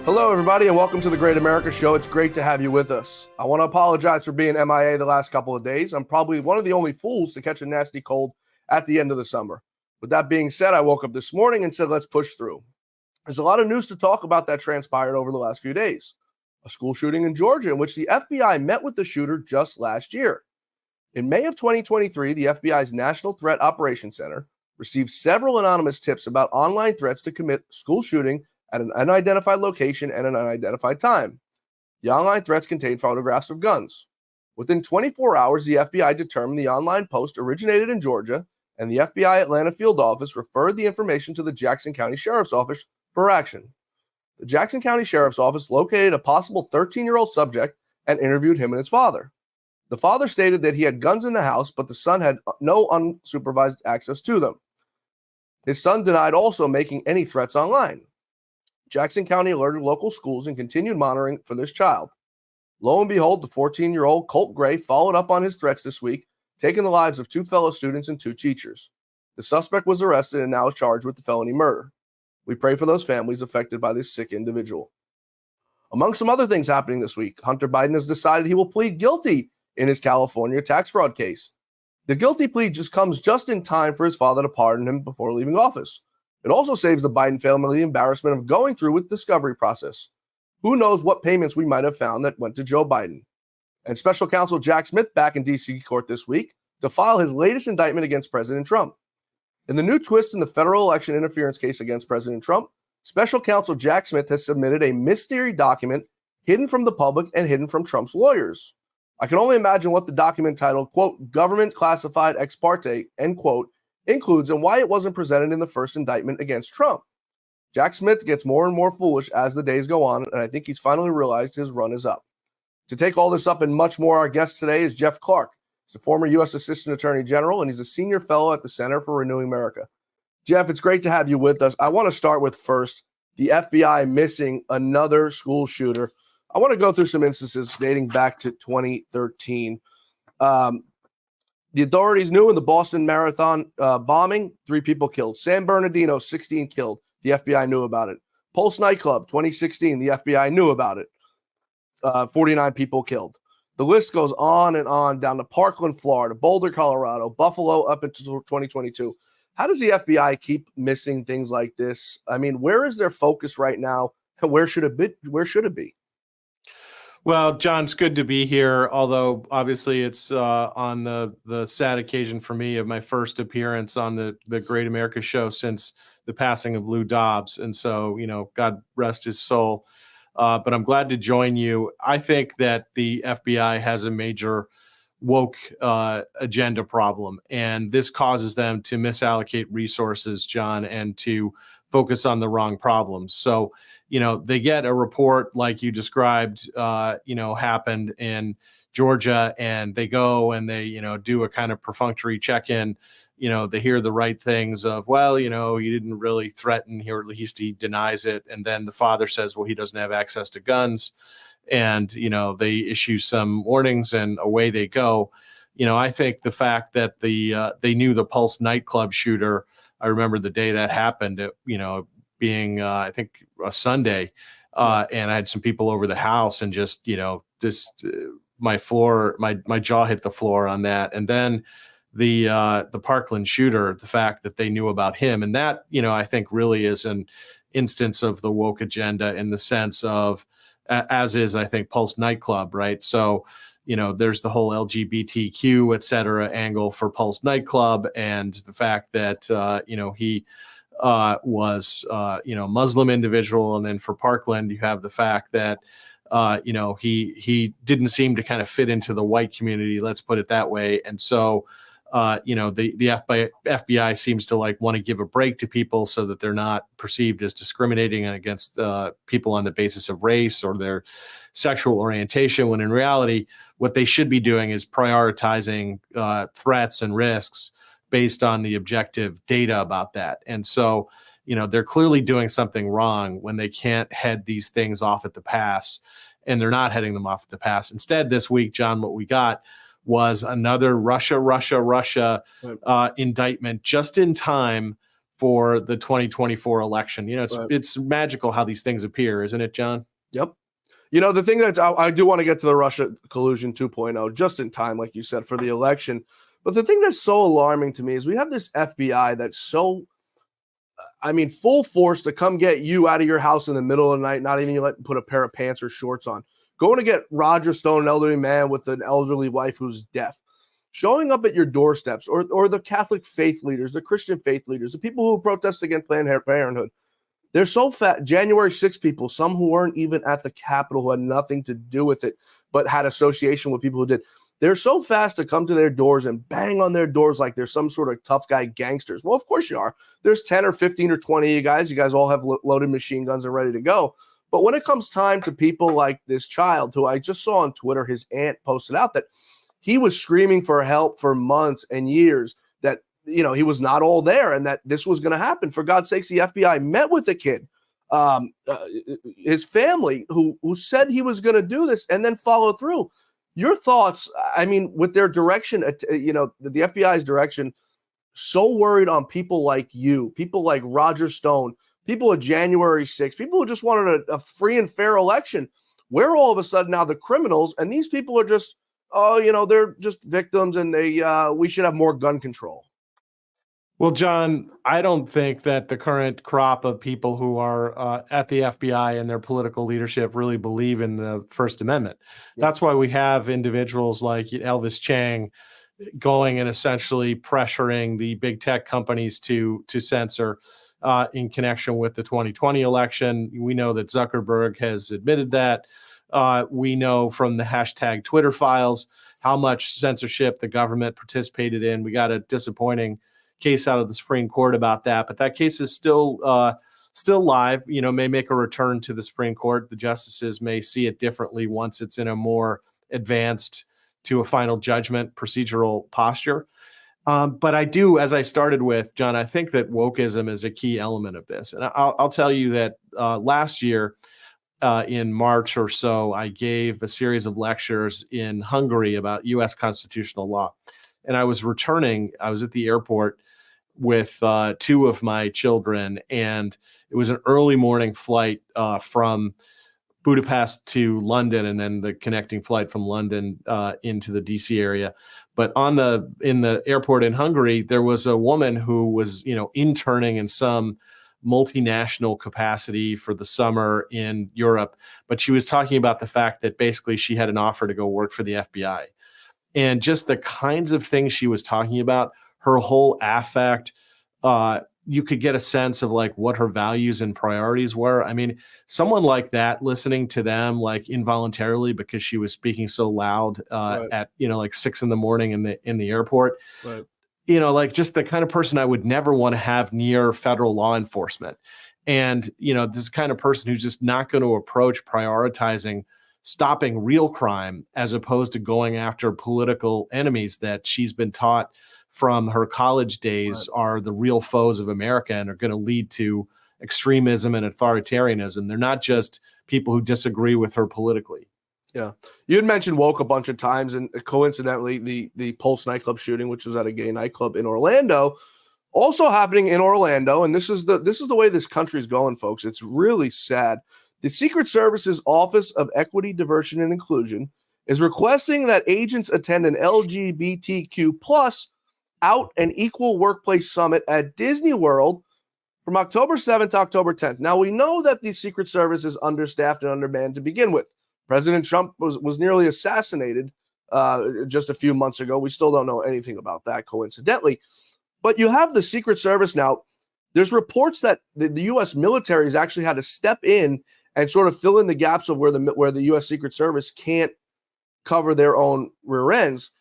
Hello, everybody, and welcome to the Great America Show. It's great to have you with us. I want to apologize for being MIA the last couple of days. I'm probably one of the only fools to catch a nasty cold at the end of the summer. With that being said, I woke up this morning and said, let's push through. There's a lot of news to talk about that transpired over the last few days. A school shooting in Georgia in which the FBI met with the shooter just last year. In May of 2023, the FBI's National Threat Operations Center received several anonymous tips about online threats to commit school shooting at an unidentified location and an unidentified time. The online threats contained photographs of guns. Within 24 hours, the FBI determined the online post originated in Georgia, and the FBI Atlanta field office referred the information to the Jackson County Sheriff's Office for action. The Jackson County Sheriff's Office located a possible 13-year-old subject and interviewed him and his father. The father stated that he had guns in the house, but the son had no unsupervised access to them. His son denied also making any threats online. Jackson County alerted local schools and continued monitoring for this child. Lo and behold, the 14-year-old Colt Gray followed up on his threats this week, taking the lives of 2 fellow students and 2 teachers. The suspect was arrested and now is charged with the felony murder. We pray for those families affected by this sick individual. Among some other things happening this week, Hunter Biden has decided he will plead guilty in his California tax fraud case. The guilty plea comes just in time for his father to pardon him before leaving office. It also saves the Biden family the embarrassment of going through with the discovery process. Who knows what payments we might have found that went to Joe Biden. And special counsel Jack Smith back in D.C. court this week to file his latest indictment against President Trump. In the new twist in the federal election interference case against President Trump, special counsel Jack Smith has submitted a mystery document hidden from the public and hidden from Trump's lawyers. I can only imagine what the document titled, quote, government classified ex parte, end quote, includes and why it wasn't presented in the first indictment against Trump. Jack Smith gets more and more foolish as the days go on, and I think he's finally realized his run is up. To take all this up and much more, our guest today is Jeff Clark. He's a former U.S. Assistant Attorney General, and he's a senior fellow at the Center for Renewing America. Jeff, it's great to have you with us. I want to start with first, the FBI missing another school shooter. I want to go through some instances dating back to 2013. The authorities knew in the Boston Marathon bombing, 3 people killed. San Bernardino, 16 killed. The FBI knew about it. Pulse nightclub, 2016, the FBI knew about it. 49 people killed. The list goes on and on down to Parkland, Florida, Boulder, Colorado, Buffalo up until 2022. How does the FBI keep missing things like this? I mean, where is their focus right now? And where should it be? Where should it be? Well, John, it's good to be here, although obviously it's on the sad occasion for me of my first appearance on the Great America Show since the passing of Lou Dobbs. And so, God rest his soul. But I'm glad to join you. I think that the FBI has a major woke agenda problem, and this causes them to misallocate resources, John, and to focus on the wrong problems. So, they get a report like you described, happened in Georgia, and they go and they, do a kind of perfunctory check-in. They hear the right things of, well, he didn't really threaten, or at least he denies it. And then the father says, well, he doesn't have access to guns. And, they issue some warnings and away they go. I think the fact that they knew the Pulse nightclub shooter, I remember the day that happened, being, I think, a Sunday. And I had some people over the house and just, my jaw hit the floor on that. And then the Parkland shooter, the fact that they knew about him. And that, I think really is an instance of the woke agenda in the sense of, as is, I think, Pulse nightclub, right? So, there's the whole LGBTQ, et cetera, angle for Pulse nightclub, and the fact that, he was, Muslim individual. And then for Parkland, you have the fact that, he didn't seem to kind of fit into the white community, let's put it that way. And so, the FBI seems to want to give a break to people so that they're not perceived as discriminating against people on the basis of race or their sexual orientation, when in reality, what they should be doing is prioritizing threats and risks based on the objective data about that. And so, they're clearly doing something wrong when they can't head these things off at the pass, and they're not heading them off at the pass. Instead, this week, John, what we got was another Russia indictment just in time for the 2024 election. You know, Right. it's magical how these things appear, isn't it, John? Yep. You know, the thing that's, I do want to get to the Russia collusion 2.0 just in time, like you said, for the election. But the thing that's so alarming to me is we have this FBI that's so, I mean, full force to come get you out of your house in the middle of the night, not even you let put a pair of pants or shorts on. Going to get Roger Stone, an elderly man with an elderly wife who's deaf. Showing up at your doorsteps, or the Catholic faith leaders, the Christian faith leaders, the people who protest against Planned Parenthood. They're so fat. January 6 people, some who weren't even at the Capitol, who had nothing to do with it, but had association with people who did. They're so fast to come to their doors and bang on their doors like they're some sort of tough guy gangsters. Well, of course you are. There's 10 or 15 or 20 of you guys. You guys all have loaded machine guns and ready to go. But when it comes time to people like this child, who I just saw on Twitter, his aunt posted out that he was screaming for help for months and years, that, you know, he was not all there and that this was going to happen. For God's sakes, the FBI met with the kid, his family, who said he was going to do this and then follow through. Your thoughts, I mean, with their direction, you know, the FBI's direction, so worried on people like you, people like Roger Stone, people at January 6th, people who just wanted a free and fair election. We're all of a sudden now the criminals, and these people are just, oh, you know, they're just victims, and we should have more gun control. Well, John, I don't think that the current crop of people who are at the FBI and their political leadership really believe in the First Amendment. Yeah. That's why we have individuals like Elvis Chang going and essentially pressuring the big tech companies to censor in connection with the 2020 election. We know that Zuckerberg has admitted that. We know from the hashtag Twitter files how much censorship the government participated in. We got a disappointing case out of the Supreme Court about that, but that case is still live. You know, may make a return to the Supreme Court. The justices may see it differently once it's in a more advanced to a final judgment procedural posture. But I do, as I started with, John, I think that wokeism is a key element of this. And I'll tell you that last year, in March or so, I gave a series of lectures in Hungary about U.S. constitutional law. And I was at the airport with two of my children, and it was an early morning flight from Budapest to London, and then the connecting flight from London into the DC area. But in the airport in Hungary, there was a woman who was, you know, interning in some multinational capacity for the summer in Europe, but she was talking about the fact that basically she had an offer to go work for the FBI. And just the kinds of things she was talking about, her whole affect, you could get a sense of like what her values and priorities were. I mean, someone like that, listening to them like involuntarily because she was speaking so loud right. at, you know, like 6 a.m. in the airport, right. You know, like just the kind of person I would never want to have near federal law enforcement. And, you know, this kind of person who's just not going to approach prioritizing stopping real crime as opposed to going after political enemies that she's been taught from her college days right. are the real foes of America and are going to lead to extremism and authoritarianism. They're not just people who disagree with her politically. Yeah. You had mentioned woke a bunch of times, and coincidentally, the Pulse nightclub shooting, which was at a gay nightclub in Orlando, also happening in Orlando. And this is the way this country is going, folks. It's really sad. The Secret Service's Office of Equity, Diversity, and Inclusion is requesting that agents attend an LGBTQ plus out and equal workplace summit at Disney World from October 7th to October 10th. Now, we know that the Secret Service is understaffed and undermanned to begin with. President Trump was nearly assassinated just a few months ago. We still don't know anything about that, coincidentally. But you have the Secret Service now. There's reports that the U.S. military has actually had to step in and sort of fill in the gaps of where the U.S. Secret Service can't cover their own rear ends.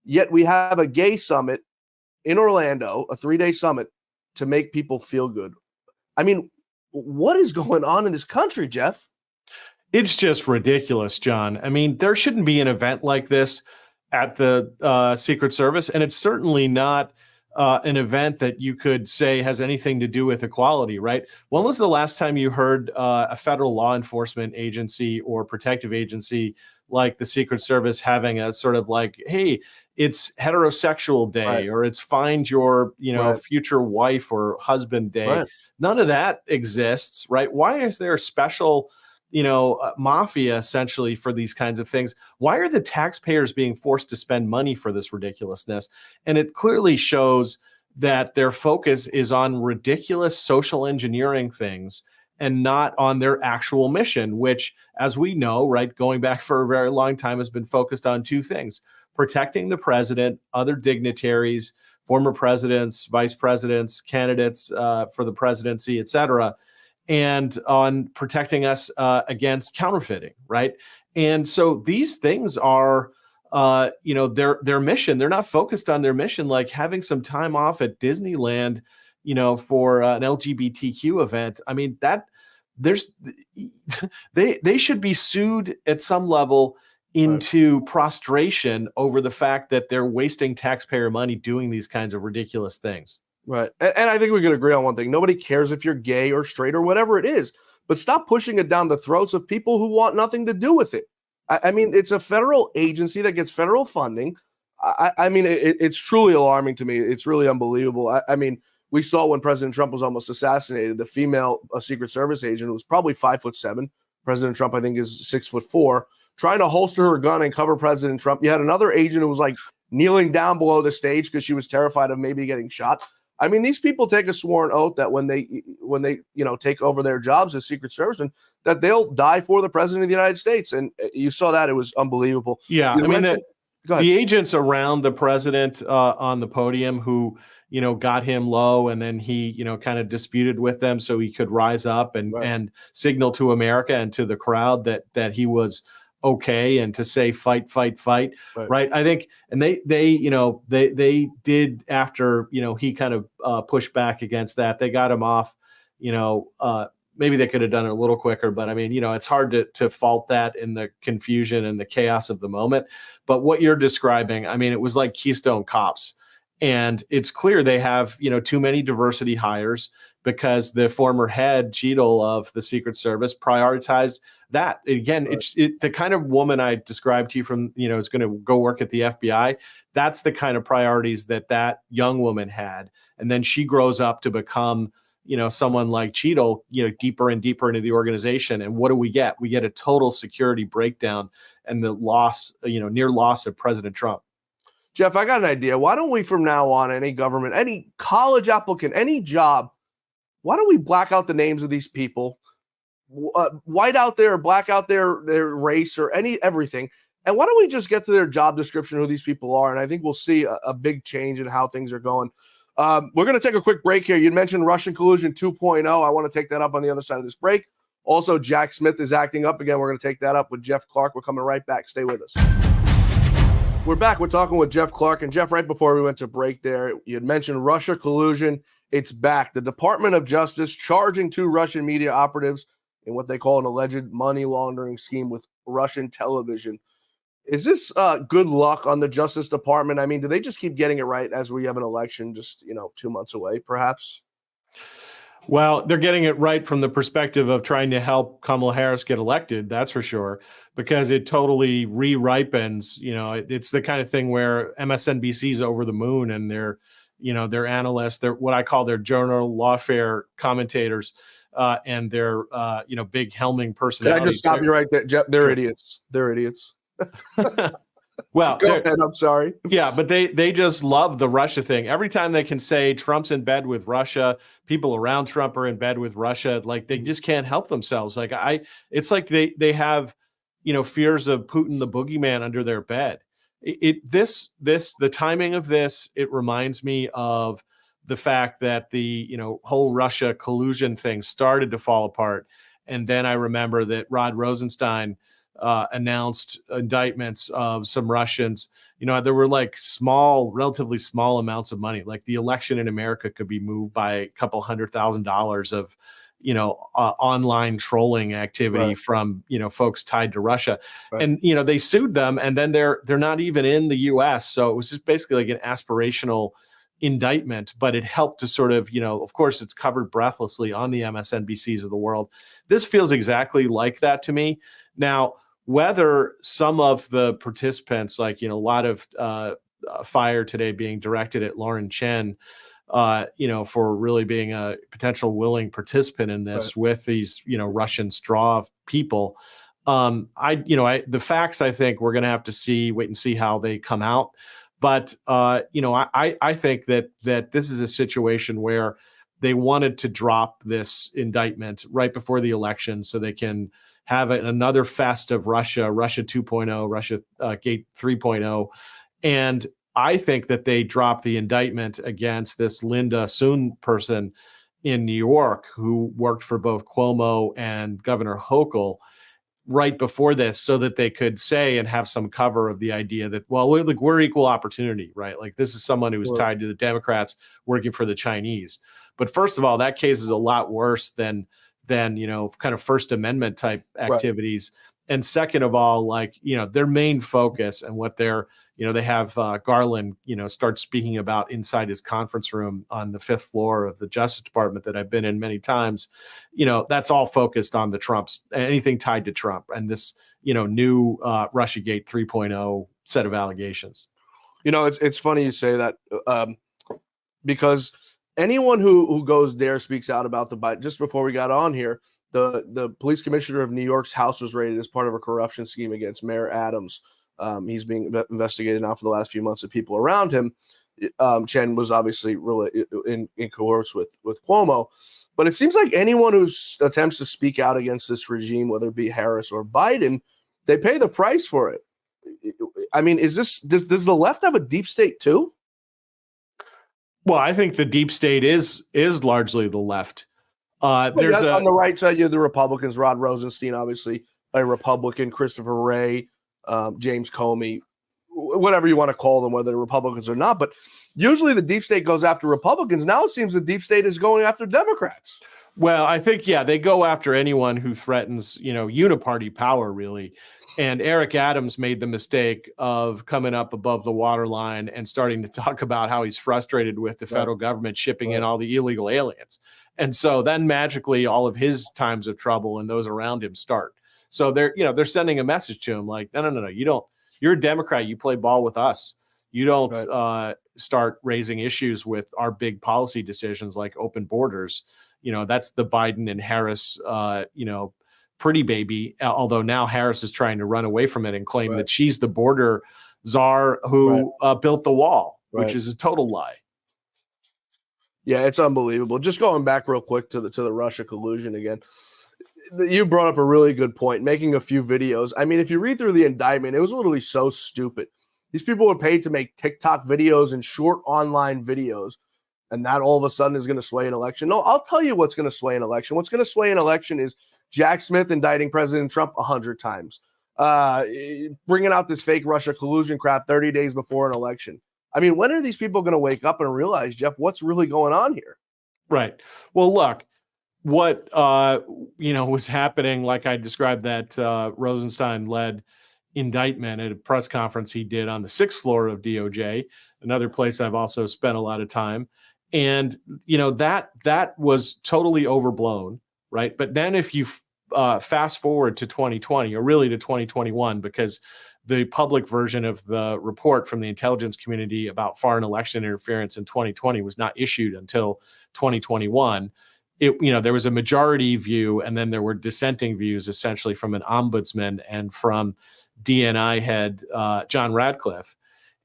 Yet we have a gay summit in Orlando, a 3-day summit, to make people feel good. I mean, what is going on in this country, Jeff? It's just ridiculous, John. I mean, there shouldn't be an event like this at the Secret Service, and it's certainly not an event that you could say has anything to do with equality, right? When was the last time you heard a federal law enforcement agency or protective agency like the Secret Service having a sort of like, hey, it's heterosexual day, Right. or it's find your, Right. future wife or husband day. Right. None of that exists, right? Why is there a special, mafia essentially for these kinds of things? Why are the taxpayers being forced to spend money for this ridiculousness? And it clearly shows that their focus is on ridiculous social engineering things and not on their actual mission, which, as we know, right, going back for a very long time, has been focused on two things: protecting the president, other dignitaries, former presidents, vice presidents, candidates for the presidency, et cetera, and on protecting us against counterfeiting, right? And so these things are, their mission. They're not focused on their mission, like having some time off at Disneyland, for an LGBTQ event. I mean, they should be sued at some level into prostration over the fact that they're wasting taxpayer money doing these kinds of ridiculous things. Right. And I think we could agree on one thing. Nobody cares if you're gay or straight or whatever it is, but stop pushing it down the throats of people who want nothing to do with it. I mean, it's a federal agency that gets federal funding. I mean, it's truly alarming to me. It's really unbelievable. I mean, we saw when President Trump was almost assassinated, the female Secret Service agent was probably 5'7". President Trump, I think, is 6'4", trying to holster her gun and cover President Trump. You had another agent who was like kneeling down below the stage because she was terrified of maybe getting shot. I mean, these people take a sworn oath that when they take over their jobs as Secret Servicemen, that they'll die for the president of the United States. And you saw that. It was unbelievable. Yeah. I mean, the agents around the president on the podium who, got him low, and then he, kind of disputed with them so he could rise up and signal to America and to the crowd that he was okay, and to say fight, fight, fight. Right. I think, and they did, after, he kind of pushed back against that, they got him off, maybe they could have done it a little quicker, but I mean, it's hard to fault that in the confusion and the chaos of the moment. But what you're describing, I mean, it was like Keystone Cops. And it's clear they have, too many diversity hires, because the former head, Cheadle, of the Secret Service prioritized that. Again, it's the kind of woman I described to you from, is going to go work at the FBI. That's the kind of priorities that young woman had. And then she grows up to become, someone like Cheadle, deeper and deeper into the organization. And what do we get? We get a total security breakdown and the loss, near loss of President Trump. Jeff, I got an idea. Why don't we, from now on, any government, any college applicant, any job, why don't we black out the names of these people, white out their, black out their race or everything, and why don't we just get to their job description, who these people are, and I think we'll see a big change in how things are going. We're going to take a quick break here. You mentioned Russian collusion 2.0. I want to take that up on the other side of this break. Also, Jack Smith is acting up again. We're going to take that up with Jeff Clark. We're coming right back. Stay with us. We're back. We're talking with Jeff Clark. And Jeff, right before we went to break there, you had mentioned Russia collusion. It's back. The Department of Justice charging 2 Russian media operatives in what they call an alleged money laundering scheme with Russian television. Is this good luck on the Justice Department? I mean, do they just keep getting it right as we have an election just, 2 months away, perhaps? Well, they're getting it right from the perspective of trying to help Kamala Harris get elected. That's for sure, because it totally re-ripens. It's the kind of thing where MSNBC's over the moon, and they're analysts, they're what I call their journal lawfare commentators, and they're, big helming personalities. Can I just stop you right there, Jeff? They're idiots. They're idiots. Well, go ahead. I'm sorry. Yeah, but they just love the Russia thing. Every time they can say Trump's in bed with Russia, people around Trump are in bed with Russia, like they just can't help themselves. Like it's like they have, fears of Putin, the boogeyman, under their bed. The timing of this, it reminds me of the fact that the, whole Russia collusion thing started to fall apart. And then I remember that Rod Rosenstein announced indictments of some Russians. There were like relatively small amounts of money. Like the election in America could be moved by a couple $100,000 of, online trolling activity from, folks tied to Russia. And, they sued them, and then they're not even in the US. So it was just basically like an aspirational indictment, but it helped to sort of, of course, it's covered breathlessly on the MSNBCs of the world. This feels exactly like that to me. Now, whether some of the participants, like, a lot of fire today being directed at Lauren Chen, for really being a potential willing participant in this with these, Russian straw people. The facts, I think we're going to have to wait and see how they come out. But, I think that this is a situation where they wanted to drop this indictment right before the election so they can have another fest of Russia 2.0, Russia Gate 3.0. And I think that they dropped the indictment against this Linda Sun person in New York who worked for both Cuomo and Governor Hochul right before this so that they could say and have some cover of the idea that, well, we're equal opportunity, right? Like, this is someone who was tied to the Democrats working for the Chinese. But first of all, that case is a lot worse than kind of First Amendment type activities. Right. And second of all, their main focus and what they're, they have Garland, start speaking about inside his conference room on the 5th floor of the Justice Department that I've been in many times. That's all focused on the Trumps, anything tied to Trump and this, new Russiagate 3.0 set of allegations. It's funny you say that because anyone who speaks out about the Biden, just before we got on here, the police commissioner of New York's house was raided as part of a corruption scheme against Mayor Adams. He's being investigated now for the last few months of people around him. Chen was obviously really in cohorts with Cuomo, but it seems like anyone who attempts to speak out against this regime, whether it be Harris or Biden, they pay the price for it. I mean, does the left have a deep state too? Well, I think the deep state is largely the left. On the right side, you have the Republicans, Rod Rosenstein, obviously a Republican, Christopher Wray, James Comey, whatever you want to call them, whether they're Republicans or not. But usually the deep state goes after Republicans. Now it seems the deep state is going after Democrats. Well, I think, they go after anyone who threatens, uniparty power, really. And Eric Adams made the mistake of coming up above the waterline and starting to talk about how he's frustrated with the federal government shipping in all the illegal aliens. And so then magically all of his times of trouble and those around him start. So they're sending a message to him like, no, you're a Democrat. You play ball with us. You don't start raising issues with our big policy decisions like open borders. That's the Biden and Harris, pretty baby. Although now Harris is trying to run away from it and claim that she's the border czar who built the wall, which is a total lie. Yeah, it's unbelievable. Just going back real quick to the Russia collusion again. You brought up a really good point, making a few videos. I mean, if you read through the indictment, it was literally so stupid. These people were paid to make TikTok videos and short online videos, and that all of a sudden is going to sway an election. No, I'll tell you what's going to sway an election. What's going to sway an election is Jack Smith indicting President Trump 100 times, bringing out this fake Russia collusion crap 30 days before an election. I mean, when are these people going to wake up and realize, Jeff, what's really going on here? Right. Well, look, what was happening, like I described that Rosenstein-led indictment at a press conference he did on the 6th floor of DOJ, another place I've also spent a lot of time. And, that was totally overblown, right? But then if you fast forward to 2020, or really to 2021, because the public version of the report from the intelligence community about foreign election interference in 2020 was not issued until 2021. There was a majority view, and then there were dissenting views, essentially from an ombudsman and from DNI head John Radcliffe.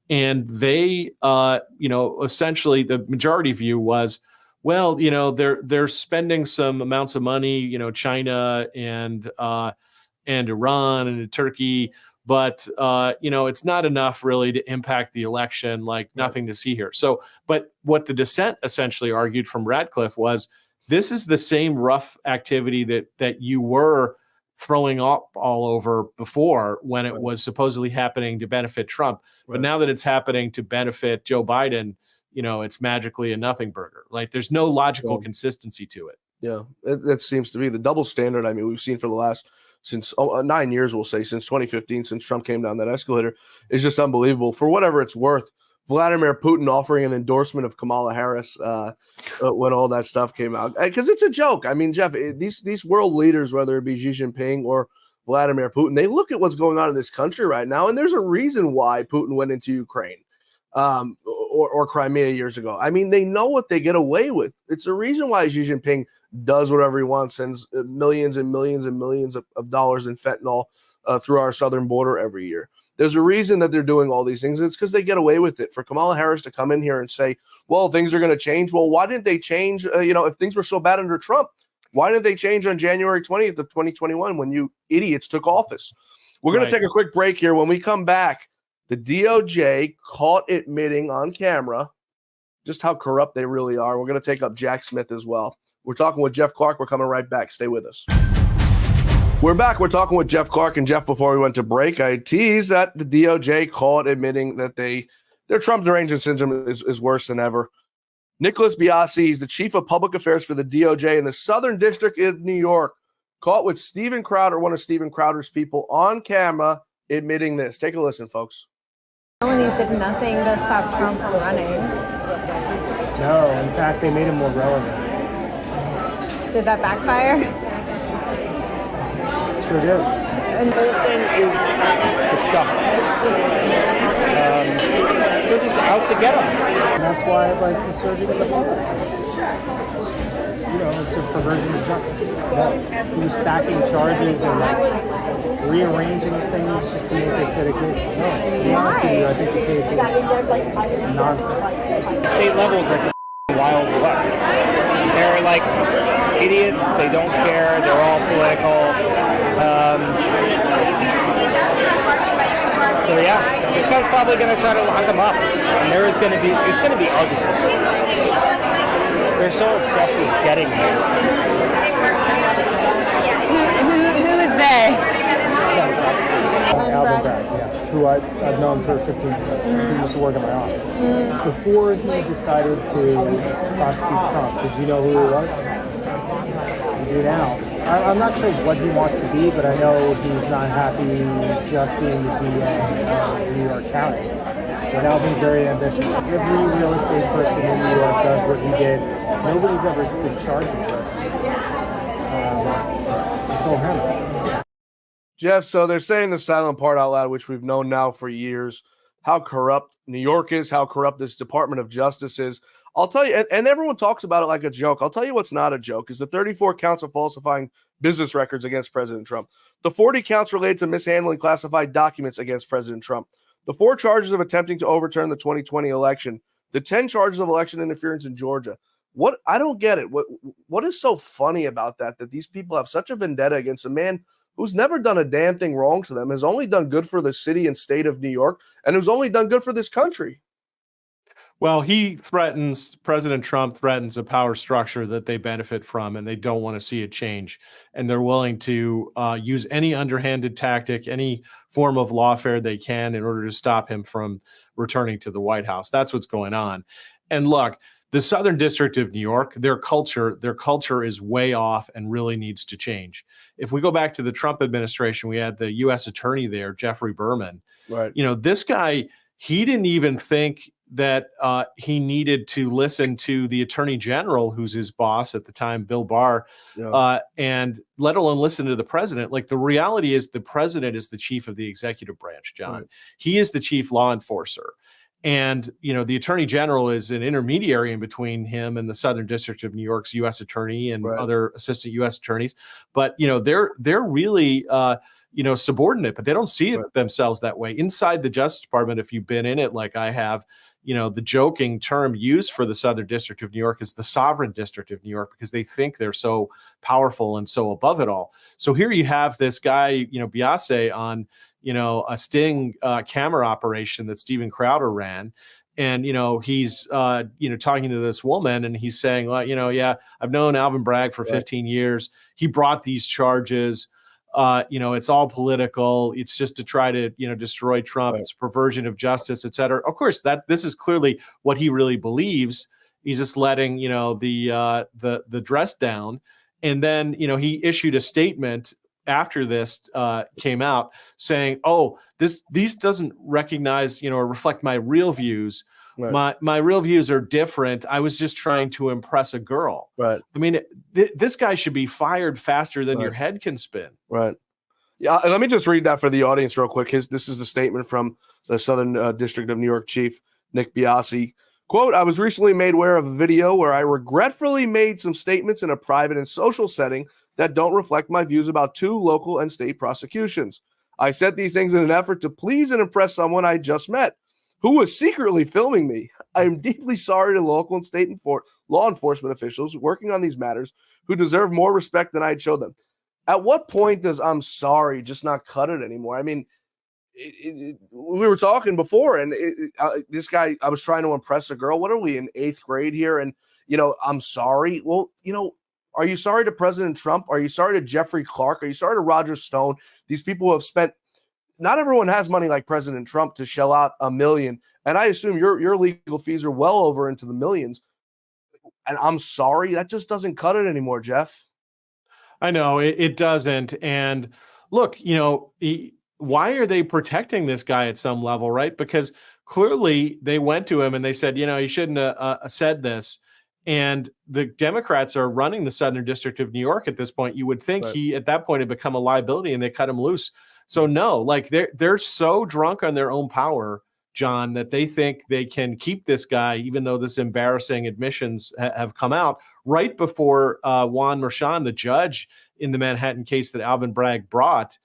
And they, essentially the majority view was, well, they're spending some amounts of money, China and Iran and Turkey, but it's not enough really to impact the election, like nothing to see here. So, but what the dissent essentially argued from Radcliffe was, this is the same rough activity that you were throwing up all over before when it was supposedly happening to benefit Trump. But now that it's happening to benefit Joe Biden, it's magically a nothing burger. Like, there's no logical consistency to it. Yeah, that seems to be the double standard. I mean, we've seen for the last, since 9 years, we'll say, since 2015, since Trump came down that escalator, is just unbelievable. For whatever it's worth, Vladimir Putin offering an endorsement of Kamala Harris when all that stuff came out, because it's a joke. I mean, Jeff, these world leaders, whether it be Xi Jinping or Vladimir Putin, they look at what's going on in this country right now, and there's a reason why Putin went into Ukraine or Crimea years ago. I mean, they know what they get away with. It's a reason why Xi Jinping does whatever he wants, sends millions and millions and millions of dollars in fentanyl through our southern border every year. There's a reason that they're doing all these things. It's because they get away with it. For Kamala Harris to come in here and say, well, things are going to change. Well, why didn't they change? If things were so bad under Trump, why didn't they change on January 20th of 2021 when you idiots took office? We're going to take a quick break here. When we come back, the DOJ caught admitting on camera just how corrupt they really are. We're going to take up Jack Smith as well. We're talking with Jeff Clark. We're coming right back. Stay with us. We're back. We're talking with Jeff Clark. And Jeff, before we went to break, I teased that the DOJ caught admitting that their Trump derangement syndrome is worse than ever. Nicholas Biasi is the chief of public affairs for the DOJ in the Southern District of New York, caught with Steven Crowder, one of Steven Crowder's people, on camera admitting this. Take a listen, folks. Felonies did nothing to stop Trump from running. No, in fact, they made him more relevant. Did that backfire? Sure did. And The whole thing is disgusting. They're just out to get him. And that's why, he's surging in the polls. It's a perversion of justice. No, he was stacking charges and rearranging things just to make it fit a case. No, to be honest with you, I think the case is nonsense. State levels are Wild West. They're like idiots. They don't care. They're all political. So yeah, this guy's probably going to try to lock him up, and it's going to be ugly. They're so obsessed with getting him. who is they? Alvin Bragg, yeah, who I've known for 15 years. He used to work in my office. Before he decided to prosecute Trump, did you know who he was? You do now. I'm not sure what he wants to be, but I know he's not happy just being the DA of New York County. So Alvin's very ambitious. Every real estate person in New York does what he did. Nobody's ever been charged with this until him. Jeff, so they're saying the silent part out loud, which we've known now for years, how corrupt New York is, how corrupt this Department of Justice is. I'll tell you, and everyone talks about it like a joke. I'll tell you what's not a joke is the 34 counts of falsifying business records against President Trump, the 40 counts related to mishandling classified documents against President Trump, the 4 charges of attempting to overturn the 2020 election, the 10 charges of election interference in Georgia. What I don't get it. What is so funny about that these people have such a vendetta against a man who's never done a damn thing wrong to them, has only done good for the city and state of New York, and who's only done good for this country? Well, President Trump threatens a power structure that they benefit from, and they don't want to see it change. And they're willing to use any underhanded tactic, any form of lawfare they can in order to stop him from returning to the White House. That's what's going on. And look, the Southern District of New York, their culture is way off and really needs to change. If we go back to the Trump administration, we had the U.S. attorney there, Jeffrey Berman. Right. This guy, he didn't even think that he needed to listen to the attorney general, who's his boss at the time, Bill Barr, and let alone listen to the president. Like, the reality is the president is the chief of the executive branch, John. Right. He is the chief law enforcer. And, the attorney general is an intermediary in between him and the Southern District of New York's U.S. attorney and other assistant U.S. attorneys. But, they're really, subordinate, but they don't see themselves that way. Inside the Justice Department, if you've been in it like I have, the joking term used for the Southern District of New York is the sovereign district of New York, because they think they're so powerful and so above it all. So here you have this guy, Biasi, on, a sting camera operation that Steven Crowder ran. And, he's, talking to this woman, and he's saying, well, I've known Alvin Bragg for 15 years. He brought these charges. It's all political. It's just to try to, destroy Trump. Right. It's perversion of justice, et cetera. Of course, this is clearly what he really believes. He's just letting, the dress down. And then, he issued a statement after this came out saying, these doesn't recognize, or reflect my real views. Right. My real views are different. I was just trying to impress a girl. Right. I mean, this guy should be fired faster than your head can spin. Right. Yeah, let me just read that for the audience real quick. This is the statement from the Southern District of New York Chief Nick Biasi. Quote, I was recently made aware of a video where I regretfully made some statements in a private and social setting that don't reflect my views about 2 local and state prosecutions. I said these things in an effort to please and impress someone I just met who was secretly filming me. I am deeply sorry to local and state law enforcement officials working on these matters who deserve more respect than I'd show them. At what point does I'm sorry just not cut it anymore? I mean, we were talking before, and this guy, I was trying to impress a girl. What are we in 8th grade here? And, I'm sorry. Well, are you sorry to President Trump? Are you sorry to Jeffrey Clark? Are you sorry to Roger Stone? These people who have spent, not everyone has money like President Trump to shell out $1 million. And I assume your legal fees are well over into the millions. And I'm sorry, that just doesn't cut it anymore, Jeff. I know it doesn't. And look, why are they protecting this guy at some level, right? Because clearly they went to him and they said, you shouldn't have said this. And the Democrats are running the Southern District of New York at this point. You would think Right. he, at that point, had become a liability and they cut him loose. So no, like they're so drunk on their own power, John, that they think they can keep this guy, even though this embarrassing admissions have come out right before Juan Merchan, the judge in the Manhattan case that Alvin Bragg brought,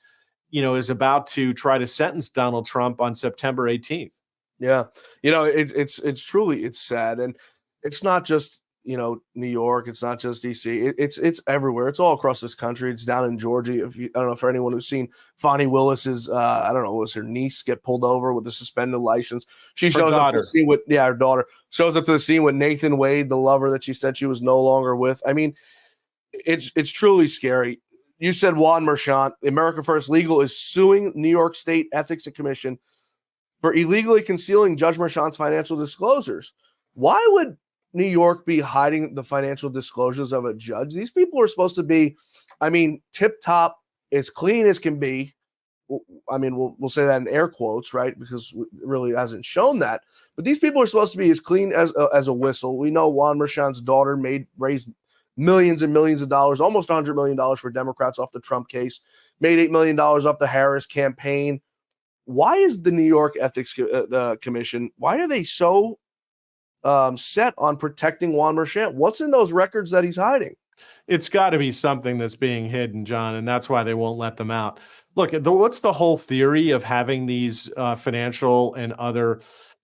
is about to try to sentence Donald Trump on September 18th. Yeah. It's truly, it's sad. And it's not just, New York. It's not just DC. It's everywhere. It's all across this country. It's down in Georgia. I don't know, for anyone who's seen Fonnie Willis's, I don't know, was her niece get pulled over with a suspended license. She shows up to the scene with, her daughter shows up to the scene with Nathan Wade, the lover that she said she was no longer with. I mean, it's truly scary. You said Juan Merchan, America First Legal is suing New York State Ethics Commission for illegally concealing Judge Merchan's financial disclosures. Why would New York be hiding the financial disclosures of a judge? These people are supposed to be, tip top, as clean as can be. We'll say that in air quotes, right? Because it really hasn't shown that. But these people are supposed to be as clean as a whistle. We know Juan Merchan's daughter raised millions and millions of dollars, almost $100 million for Democrats off the Trump case, made $8 million off the Harris campaign. Why is the New York Ethics Commission, why are they so set on protecting Juan Merchan? What's in those records that he's hiding? It's got to be something that's being hidden, John, and that's why they won't let them out. Look, what's the whole theory of having these financial and other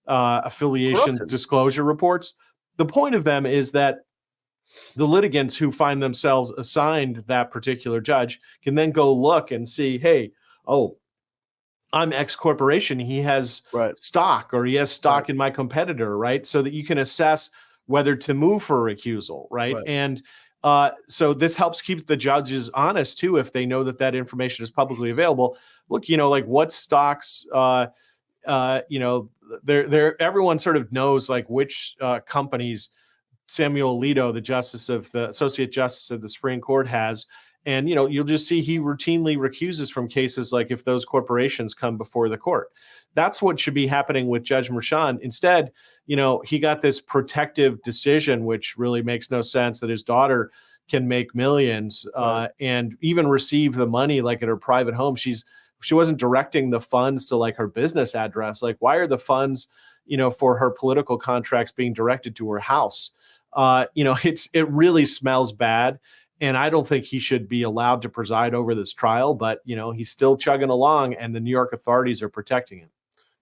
affiliation disclosure reports? The point of them is that the litigants who find themselves assigned that particular judge can then go look and see, hey, I'm X corporation. He has stock, or he has stock in my competitor, right? So that you can assess whether to move for recusal, right? And so this helps keep the judges honest too, if they know that information is publicly available. Look, like what stocks, everyone sort of knows like which companies Samuel Alito, the Associate Justice of the Supreme Court, has. And, you'll just see he routinely recuses from cases like if those corporations come before the court. That's what should be happening with Judge Merchan. Instead, he got this protective decision, which really makes no sense, that his daughter can make millions and even receive the money like at her private home. She wasn't directing the funds to like her business address. Like, why are the funds, for her political contracts being directed to her house? It really smells bad. And I don't think he should be allowed to preside over this trial, but, he's still chugging along and the New York authorities are protecting him.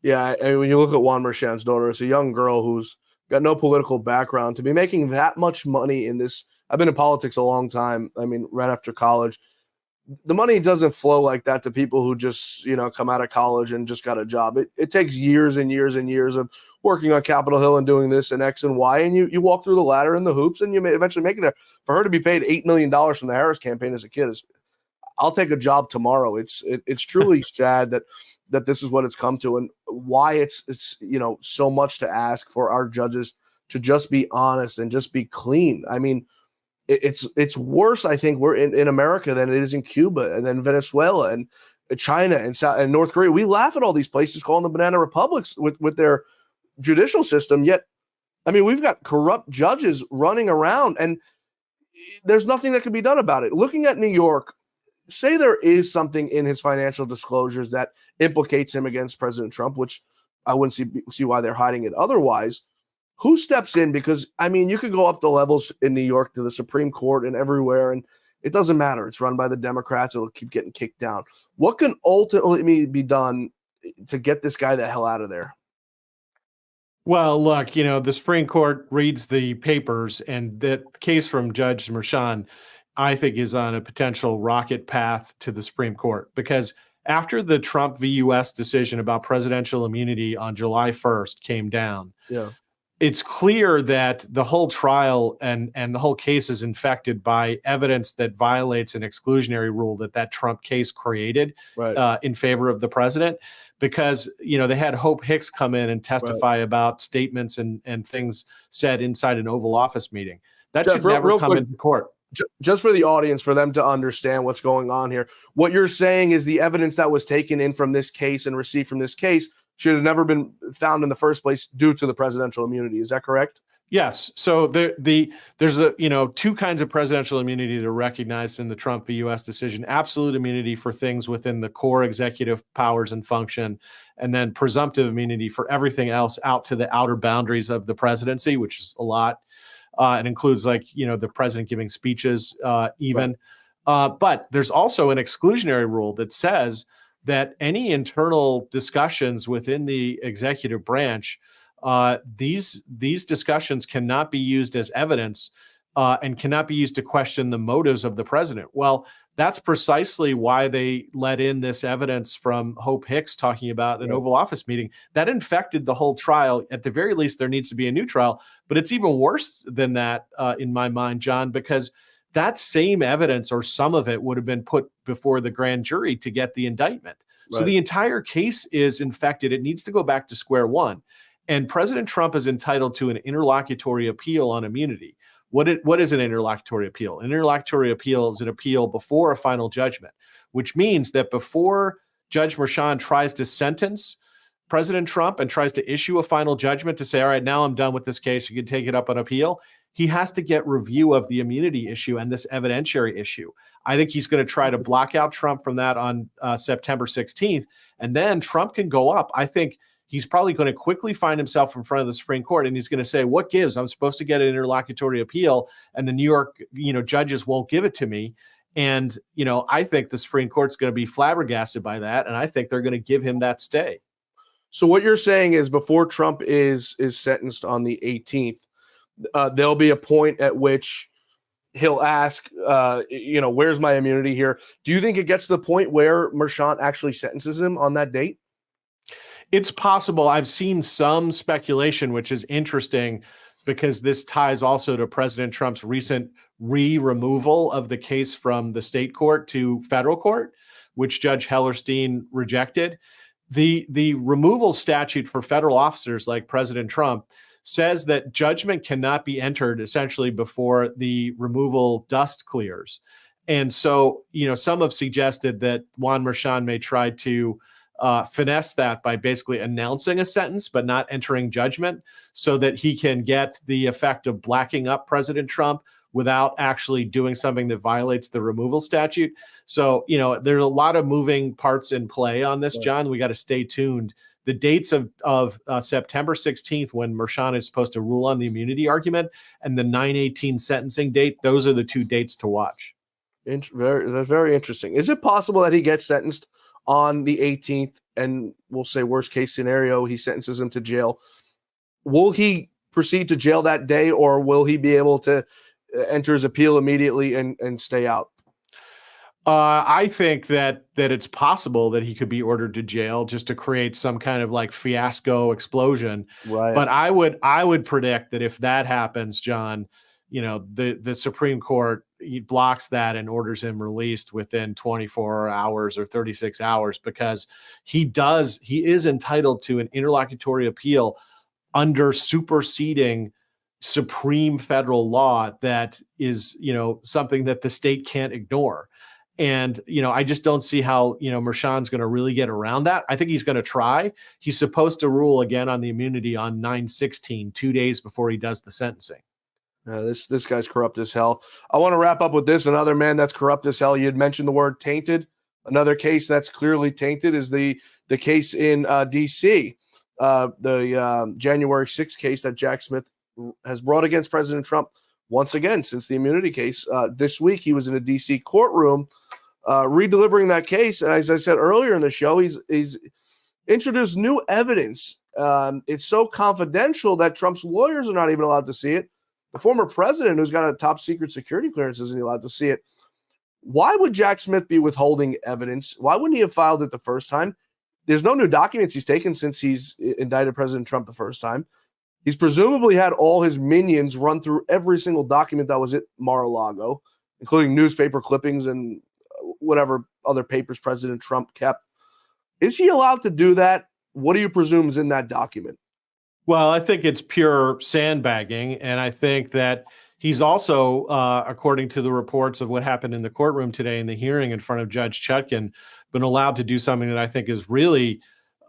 Yeah, and when you look at Juan Merchan's daughter, it's a young girl who's got no political background to be making that much money in this. I've been in politics a long time. Right after college, the money doesn't flow like that to people who just, come out of college and just got a job. It takes years and years and years of working on Capitol Hill and doing this and X and Y, and you walk through the ladder and the hoops, and you may eventually make it there. For her to be paid $8 million from the Harris campaign as a kid I'll take a job tomorrow. It's truly sad that this is what it's come to, and why it's so much to ask for our judges to just be honest and just be clean. It's worse, I think, we're in America than it is in Cuba and then Venezuela and China and North Korea. We laugh at all these places calling them banana republics with their judicial system. Yet, we've got corrupt judges running around and there's nothing that can be done about it. Looking at New York, say there is something in his financial disclosures that implicates him against President Trump, which I wouldn't see why they're hiding it otherwise. Who steps in? Because, I mean, you could go up the levels in New York to the Supreme Court and everywhere, and it doesn't matter. It's run by the Democrats. It'll keep getting kicked down. What can ultimately be done to get this guy the hell out of there? Well, look, the Supreme Court reads the papers, and that case from Judge Merchan, I think, is on a potential rocket path to the Supreme Court, because after the Trump v. U.S. decision about presidential immunity on July 1st came down, it's clear that the whole trial and the whole case is infected by evidence that violates an exclusionary rule that Trump case created in favor of the president, because they had Hope Hicks come in and testify about statements and things said inside an Oval Office meeting. That should never come into court. Just for the audience, for them to understand what's going on here, what you're saying is the evidence that was taken in from this case and received from this case should have never been found in the first place due to the presidential immunity. Is that correct? Yes. So there's two kinds of presidential immunity that are recognized in the Trump v. U.S. decision: absolute immunity for things within the core executive powers and function, and then presumptive immunity for everything else out to the outer boundaries of the presidency, which is a lot. It includes the president giving speeches even. But there's also an exclusionary rule that says that any internal discussions within the executive branch, these discussions cannot be used as evidence and cannot be used to question the motives of the president. Well, that's precisely why they let in this evidence from Hope Hicks talking about an Oval Office meeting. That infected the whole trial. At the very least, there needs to be a new trial. But it's even worse than that in my mind, John, because that same evidence, or some of it, would have been put before the grand jury to get the indictment. So the entire case is infected. It needs to go back to square one. And President Trump is entitled to an interlocutory appeal on immunity. What is an interlocutory appeal? An interlocutory appeal is an appeal before a final judgment, which means that before Judge Merchan tries to sentence President Trump and tries to issue a final judgment to say, all right, now I'm done with this case, you can take it up on appeal, he has to get review of the immunity issue and this evidentiary issue. I think he's going to try to block out Trump from that on September 16th, and then Trump can go up. I think he's probably going to quickly find himself in front of the Supreme Court, and he's going to say, what gives? I'm supposed to get an interlocutory appeal, and the New York, judges won't give it to me. And, I think the Supreme Court's going to be flabbergasted by that, and I think they're going to give him that stay. So what you're saying is before Trump is sentenced on the 18th, there'll be a point at which he'll ask, where's my immunity here? Do you think it gets to the point where Merchan actually sentences him on that date? It's possible. I've seen some speculation, which is interesting because this ties also to President Trump's recent removal of the case from the state court to federal court, which Judge Hellerstein rejected. The removal statute for federal officers like President Trump says that judgment cannot be entered essentially before the removal dust clears. And so, some have suggested that Juan Merchan may try to finesse that by basically announcing a sentence but not entering judgment so that he can get the effect of blacking up President Trump without actually doing something that violates the removal statute. So, there's a lot of moving parts in play on this, John. We got to stay tuned. The dates of September 16th, when Merchan is supposed to rule on the immunity argument, and the 9/18 sentencing date, those are the two dates to watch. That's very interesting. Is it possible that he gets sentenced on the 18th, and we'll say worst case scenario, he sentences him to jail? Will he proceed to jail that day, or will he be able to enter his appeal immediately and stay out? I think that it's possible that he could be ordered to jail just to create some kind of fiasco explosion. Right. But I would predict that if that happens, John, the Supreme Court blocks that and orders him released within 24 hours or 36 hours, because he is entitled to an interlocutory appeal under superseding supreme federal law that is, something that the state can't ignore. And, I just don't see how, Merchan's going to really get around that. I think he's going to try. He's supposed to rule again on the immunity on 9/16, 2 days before he does the sentencing. This guy's corrupt as hell. I want to wrap up with this. Another man that's corrupt as hell. You had mentioned the word tainted. Another case that's clearly tainted is the case in D.C., the January 6th case that Jack Smith has brought against President Trump once again since the immunity case. This week, he was in a D.C. courtroom redelivering that case. And as I said earlier in the show, he's introduced new evidence. It's so confidential that Trump's lawyers are not even allowed to see it. The former president, who's got a top secret security clearance, isn't allowed to see it. Why would Jack Smith be withholding evidence? Why wouldn't he have filed it the first time? There's no new documents he's taken since he's indicted President Trump the first time. He's presumably had all his minions run through every single document that was at Mar-a-Lago, including newspaper clippings and whatever other papers President Trump kept. Is he allowed to do that? What do you presume is in that document? Well, I think it's pure sandbagging. And I think that he's also, according to the reports of what happened in the courtroom today in the hearing in front of Judge Chutkan, been allowed to do something that I think is really,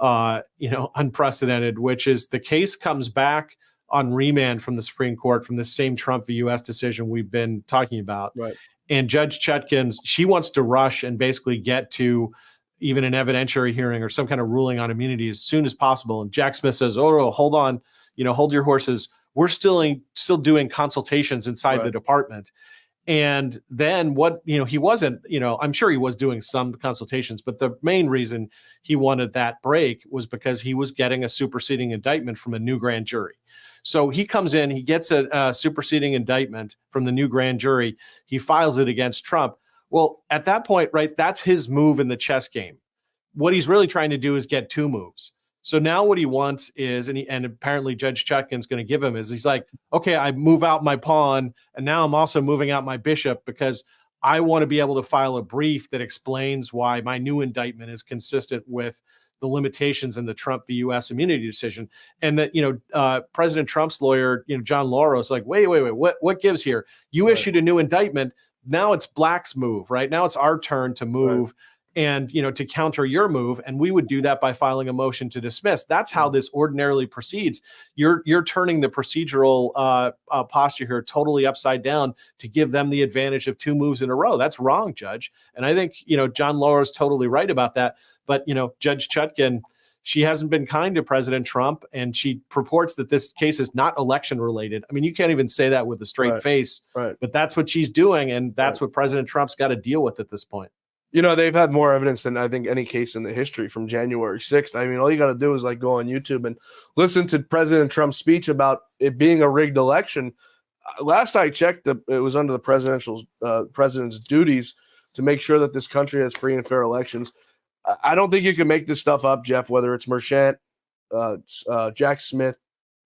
unprecedented, which is the case comes back on remand from the Supreme Court from the same Trump v. U.S. decision we've been talking about. Right. And Judge Chutkan, she wants to rush and basically get to even an evidentiary hearing or some kind of ruling on immunity as soon as possible. And Jack Smith says, oh, hold on, hold your horses. We're still doing consultations inside the department. And then he wasn't, I'm sure he was doing some consultations, but the main reason he wanted that break was because he was getting a superseding indictment from a new grand jury. So he comes in, he gets a superseding indictment from the new grand jury. He files it against Trump. Well, at that point, right, that's his move in the chess game. What he's really trying to do is get two moves. So now what he wants is, and apparently Judge Chutkan's going to give him, is he's like, okay, I move out my pawn, and now I'm also moving out my bishop because I want to be able to file a brief that explains why my new indictment is consistent with the limitations in the Trump v. U.S. immunity decision. And that, President Trump's lawyer, John Lauro, is like, wait, what gives here? You issued a new indictment. Now it's Black's move, right? Now it's our turn to move and, to counter your move. And we would do that by filing a motion to dismiss. That's how this ordinarily proceeds. You're turning the procedural posture here totally upside down to give them the advantage of two moves in a row. That's wrong, Judge. And I think, John Lauro is totally right about that. But, Judge Chutkan, she hasn't been kind to President Trump, and she purports that this case is not election related. I mean, you can't even say that with a straight face, but that's what she's doing. And that's what President Trump's got to deal with at this point. They've had more evidence than I think any case in the history from January 6th. I mean, all you got to do is go on YouTube and listen to President Trump's speech about it being a rigged election. Last I checked, it was under the president's duties to make sure that this country has free and fair elections. I don't think you can make this stuff up, Jeff, whether it's Merchant, Jack Smith,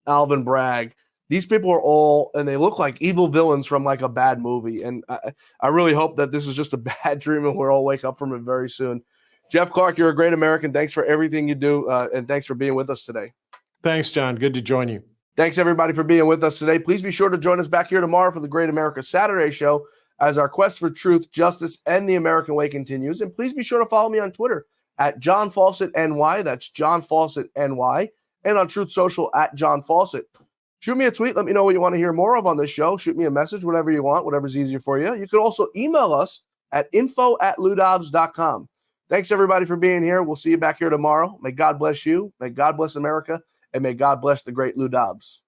Alvin Bragg. These people are all, and they look like evil villains from a bad movie. And I really hope that this is just a bad dream and we'll all wake up from it very soon. Jeff Clark, you're a great American. Thanks for everything you do, and thanks for being with us today. Thanks, John. Good to join you. Thanks, everybody, for being with us today. Please be sure to join us back here tomorrow for the Great America Saturday Show as our quest for truth, justice, and the American way continues. And please be sure to follow me on Twitter at John Fawcett NY. That's John Fawcett NY. And on Truth Social at John Fawcett. Shoot me a tweet. Let me know what you want to hear more of on this show. Shoot me a message, whatever you want, whatever's easier for you. You could also email us at info@loudobbs.com. Thanks, everybody, for being here. We'll see you back here tomorrow. May God bless you. May God bless America. And may God bless the great Lou Dobbs.